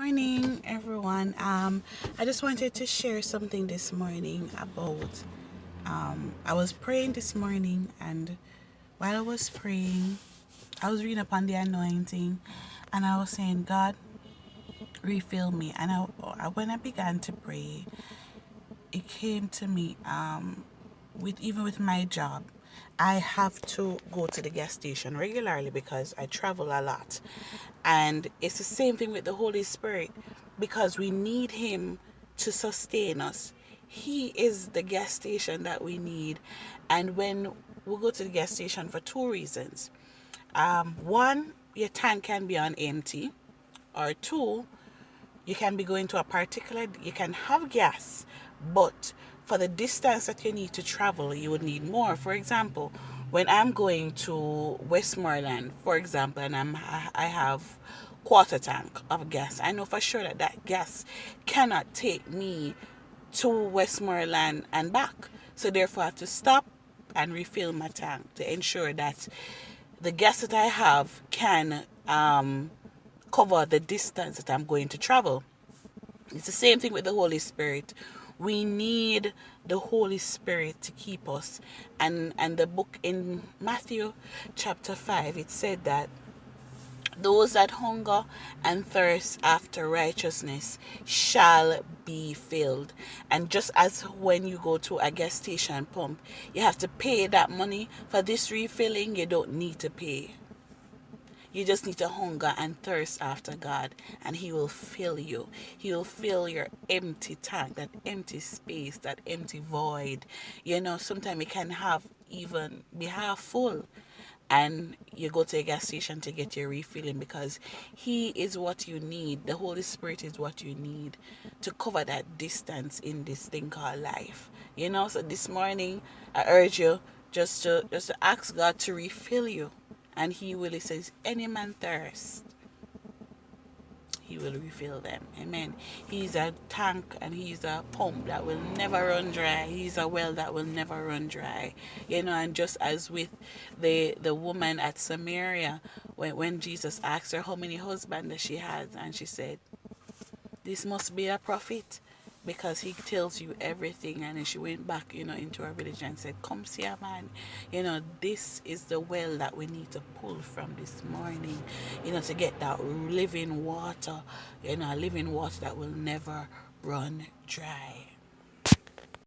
Morning, everyone. I just wanted to share something this morning about. I was praying this morning, and while I was praying, I was reading upon the anointing, and I was saying, God, refill me. And when I began to pray, it came to me. With my job, I have to go to the gas station regularly because I travel a lot. And it's the same thing with the Holy Spirit because we need Him to sustain us. He is the gas station that we need. And when we go to the gas station for two reasons, one, your tank can be on empty, or two, you can be going to you can have gas, but for the distance that you need to travel, you would need more. For example, when I'm going to Westmoreland, for example, and I have quarter tank of gas, I know for sure that that gas cannot take me to Westmoreland and back. So therefore, I have to stop and refill my tank to ensure that the gas that I have can cover the distance that I'm going to travel. It's the same thing with the Holy Spirit. We need the Holy Spirit to keep us. And the book in Matthew chapter 5, it said that those that hunger and thirst after righteousness shall be filled. And just as when you go to a gas station pump, you have to pay that money for this refilling, you don't need to pay. You just need to hunger and thirst after God, and He will fill you. He will fill your empty tank, that empty space, that empty void. Sometimes it can be half full, and you go to a gas station to get your refilling because He is what you need. The Holy Spirit is what you need to cover that distance in this thing called life. So this morning I urge you just to ask God to refill you. And He will, it says, any man thirst, He will refill them. Amen. He's a tank and He's a pump that will never run dry. He's a well that will never run dry. And just as with the woman at Samaria, when Jesus asked her how many husbands she had, and she said, this must be a prophet because he tells you everything. And then she went back, into her village and said, come see a man. This is the well that we need to pull from this morning, to get that living water, living water that will never run dry.